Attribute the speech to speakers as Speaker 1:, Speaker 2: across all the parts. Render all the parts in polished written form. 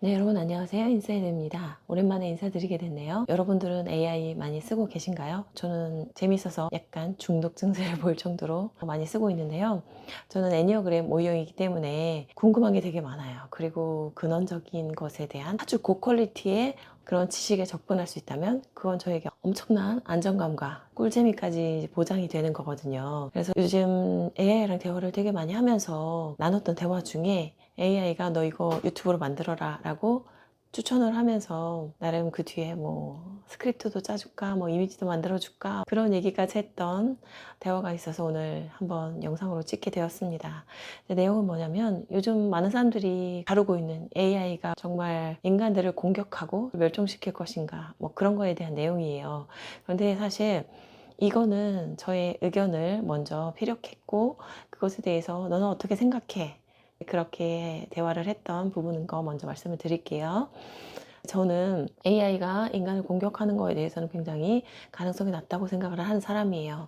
Speaker 1: 네, 여러분 안녕하세요. 인사이드입니다. 오랜만에 인사드리게 됐네요. 여러분들은 AI 많이 쓰고 계신가요? 저는 재밌어서 약간 중독 증세를 보일 정도로 많이 쓰고 있는데요. 저는 애니어그램 O형이기 때문에 궁금한 게 되게 많아요. 그리고 근원적인 것에 대한 아주 고퀄리티의 그런 지식에 접근할 수 있다면 그건 저에게 엄청난 안정감과 꿀재미까지 보장이 되는 거거든요. 그래서 요즘 AI랑 대화를 되게 많이 하면서 나눴던 대화 중에 AI가 너 이거 유튜브로 만들어라 라고 추천을 하면서 나름 그 뒤에 뭐 스크립트도 짜줄까 뭐 이미지도 만들어줄까 그런 얘기까지 했던 대화가 있어서 오늘 한번 영상으로 찍게 되었습니다. 내용은 뭐냐면 요즘 많은 사람들이 다루고 있는 AI가 정말 인간들을 공격하고 멸종시킬 것인가 뭐 그런 거에 대한 내용이에요. 그런데 사실 이거는 저의 의견을 먼저 피력했고 그것에 대해서 너는 어떻게 생각해? 그렇게 대화를 했던 부분인 거 먼저 말씀을 드릴게요. 저는 AI가 인간을 공격하는 거에 대해서는 굉장히 가능성이 낮다고 생각을 하는 사람이에요.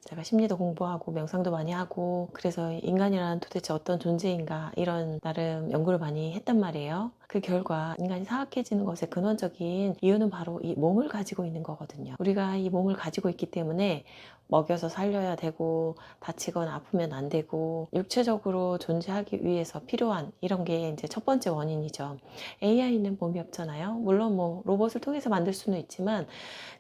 Speaker 1: 제가 심리도 공부하고 명상도 많이 하고 그래서 인간이란 도대체 어떤 존재인가 이런 나름 연구를 많이 했단 말이에요. 그 결과 인간이 사악해지는 것의 근원적인 이유는 바로 이 몸을 가지고 있는 거거든요. 우리가 이 몸을 가지고 있기 때문에 먹여서 살려야 되고 다치거나 아프면 안 되고 육체적으로 존재하기 위해서 필요한 이런 게 이제 첫 번째 원인이죠. AI는 몸이 없잖아요. 물론 뭐 로봇을 통해서 만들 수는 있지만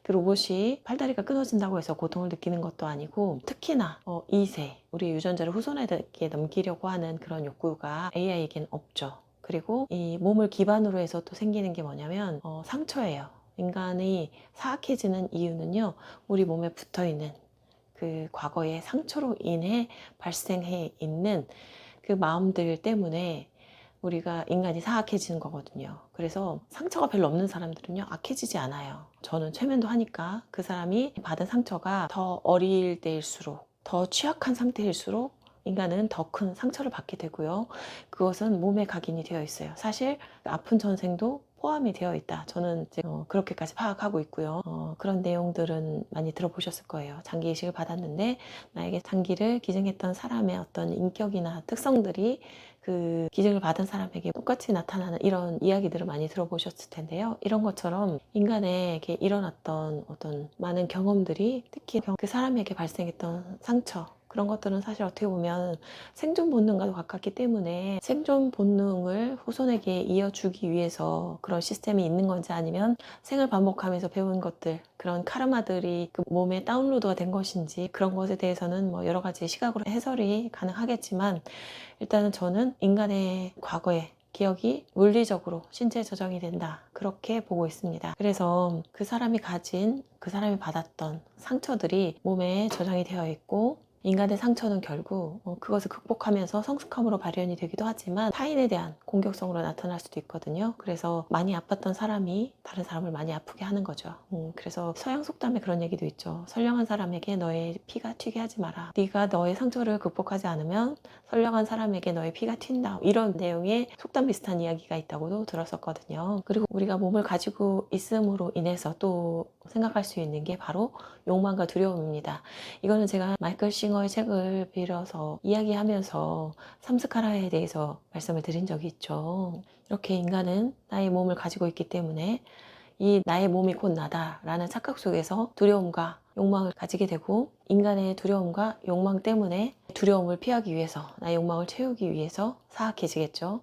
Speaker 1: 그 로봇이 팔다리가 끊어진다고 해서 고통을 느끼는 것도 아니고 특히나 2세 우리 유전자를 후손에게 넘기려고 하는 그런 욕구가 AI에겐 없죠. 그리고 이 몸을 기반으로 해서 또 생기는 게 뭐냐면 상처예요. 인간이 사악해지는 이유는요. 우리 몸에 붙어있는 그 과거의 상처로 인해 발생해 있는 그 마음들 때문에 우리가 인간이 사악해지는 거거든요. 그래서 상처가 별로 없는 사람들은요, 악해지지 않아요. 저는 최면도 하니까 그 사람이 받은 상처가 더 어릴 때일수록, 더 취약한 상태일수록 인간은 더 큰 상처를 받게 되고요. 그것은 몸에 각인이 되어 있어요. 사실 아픈 전생도 포함이 되어 있다. 저는 이제 그렇게까지 파악하고 있고요. 그런 내용들은 많이 들어보셨을 거예요. 장기 이식을 받았는데 나에게 장기를 기증했던 사람의 어떤 인격이나 특성들이 그 기증을 받은 사람에게 똑같이 나타나는 이런 이야기들을 많이 들어보셨을 텐데요. 이런 것처럼 인간에게 일어났던 어떤 많은 경험들이 특히 그 사람에게 발생했던 상처 그런 것들은 사실 어떻게 보면 생존 본능과도 가깝기 때문에 생존 본능을 후손에게 이어주기 위해서 그런 시스템이 있는 건지 아니면 생을 반복하면서 배운 것들 그런 카르마들이 그 몸에 다운로드가 된 것인지 그런 것에 대해서는 뭐 여러 가지 시각으로 해설이 가능하겠지만 일단은 저는 인간의 과거에 기억이 물리적으로 신체에 저장이 된다 그렇게 보고 있습니다. 그래서 그 사람이 가진 그 사람이 받았던 상처들이 몸에 저장이 되어 있고 인간의 상처는 결국 그것을 극복하면서 성숙함으로 발현이 되기도 하지만 타인에 대한 공격성으로 나타날 수도 있거든요. 그래서 많이 아팠던 사람이 다른 사람을 많이 아프게 하는 거죠. 그래서 서양 속담에 그런 얘기도 있죠. 선량한 사람에게 너의 피가 튀게 하지 마라. 네가 너의 상처를 극복하지 않으면 선량한 사람에게 너의 피가 튄다. 이런 내용의 속담 비슷한 이야기가 있다고도 들었었거든요. 그리고 우리가 몸을 가지고 있음으로 인해서 또 생각할 수 있는 게 바로 욕망과 두려움입니다. 이거는 제가 마이클 싱어의 책을 빌어서 이야기하면서 삼스카라에 대해서 말씀을 드린 적이 있죠. 이렇게 인간은 나의 몸을 가지고 있기 때문에 이 나의 몸이 곧 나다라는 착각 속에서 두려움과 욕망을 가지게 되고 인간의 두려움과 욕망 때문에 두려움을 피하기 위해서 나의 욕망을 채우기 위해서 사악해지겠죠.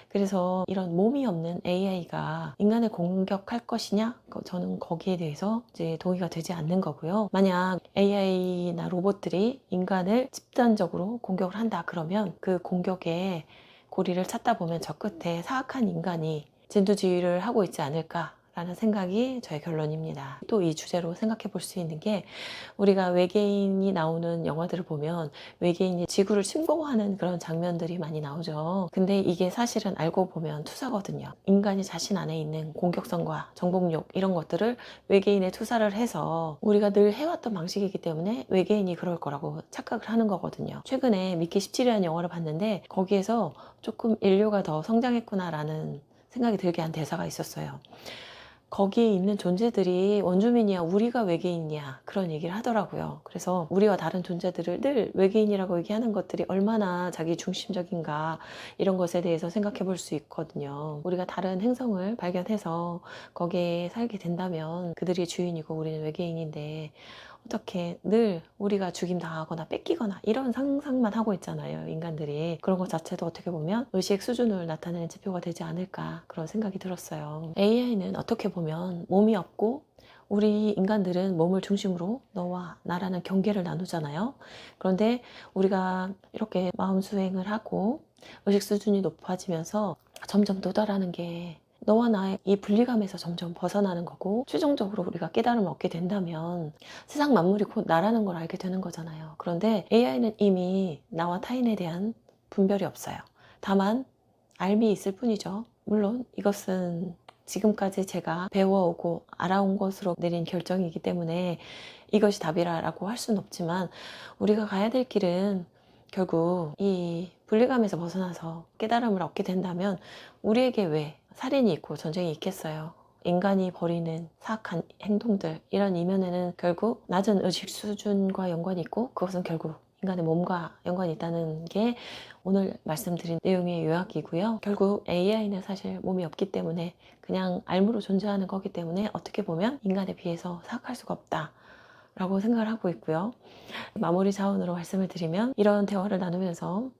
Speaker 1: 그래서 이런 몸이 없는 AI가 인간을 공격할 것이냐? 저는 거기에 대해서 이제 동의가 되지 않는 거고요. 만약 AI나 로봇들이 인간을 집단적으로 공격을 한다 그러면 그 공격의 고리를 찾다 보면 저 끝에 사악한 인간이 진두지휘를 하고 있지 않을까 라는 생각이 저의 결론입니다. 또 이 주제로 생각해 볼 수 있는 게 우리가 외계인이 나오는 영화들을 보면 외계인이 지구를 침공하는 그런 장면들이 많이 나오죠. 근데 이게 사실은 알고 보면 투사거든요. 인간이 자신 안에 있는 공격성과 정복욕 이런 것들을 외계인에 투사를 해서 우리가 늘 해왔던 방식이기 때문에 외계인이 그럴 거라고 착각을 하는 거거든요. 최근에 미키 17이라는 영화를 봤는데 거기에서 조금 인류가 더 성장했구나라는 생각이 들게 한 대사가 있었어요. 거기에 있는 존재들이 원주민이야, 우리가 외계인이야, 그런 얘기를 하더라고요. 그래서 우리와 다른 존재들을 늘 외계인이라고 얘기하는 것들이 얼마나 자기 중심적인가, 이런 것에 대해서 생각해 볼 수 있거든요. 우리가 다른 행성을 발견해서 거기에 살게 된다면 그들이 주인이고 우리는 외계인인데, 어떻게 늘 우리가 죽임 당하거나 뺏기거나 이런 상상만 하고 있잖아요, 인간들이. 그런 것 자체도 어떻게 보면 의식 수준을 나타내는 지표가 되지 않을까, 그런 생각이 들었어요. AI는 어떻게 보면 몸이 없고, 우리 인간들은 몸을 중심으로 너와 나라는 경계를 나누잖아요. 그런데 우리가 이렇게 마음 수행을 하고 의식 수준이 높아지면서 점점 도달하는 게 너와 나의 이 분리감에서 점점 벗어나는 거고, 최종적으로 우리가 깨달음을 얻게 된다면 세상 만물이 곧 나라는 걸 알게 되는 거잖아요. 그런데 AI는 이미 나와 타인에 대한 분별이 없어요. 다만 알미 있을 뿐이죠. 물론 이것은 지금까지 제가 배워오고 알아온 것으로 내린 결정이기 때문에 이것이 답이라고 할 수는 없지만, 우리가 가야 될 길은 결국 이 분리감에서 벗어나서 깨달음을 얻게 된다면, 우리에게 왜 살인이 있고 전쟁이 있겠어요? 인간이 벌이는 사악한 행동들, 이런 이면에는 결국 낮은 의식 수준과 연관이 있고, 그것은 결국 인간의 몸과 연관이 있다는 게 오늘 말씀드린 내용의 요약이고요. 결국 AI는 사실 몸이 없기 때문에 그냥 알무로 존재하는 거기 때문에 어떻게 보면 인간에 비해서 사악할 수가 없다 라고 생각을 하고 있고요. 마무리 자원으로 말씀을 드리면, 이런 대화를 나누면서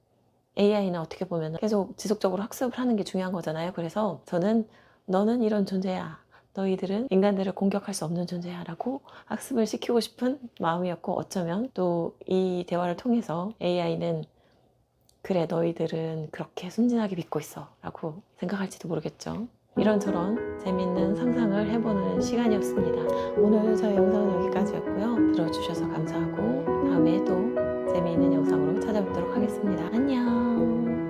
Speaker 1: AI는 어떻게 보면 계속 지속적으로 학습을 하는 게 중요한 거잖아요. 그래서 저는 너는 이런 존재야, 너희들은 인간들을 공격할 수 없는 존재야 라고 학습을 시키고 싶은 마음이었고, 어쩌면 또 이 대화를 통해서 AI는 그래, 너희들은 그렇게 순진하게 믿고 있어 라고 생각할지도 모르겠죠. 이런저런 재밌는 상상을 해보는 시간이었습니다. 오늘 저의 영상은 여기까지였고요. 들어주셔서 감사하고, 다음에 또 재미있는 영상으로 찾아뵙도록 하겠습니다. 안녕.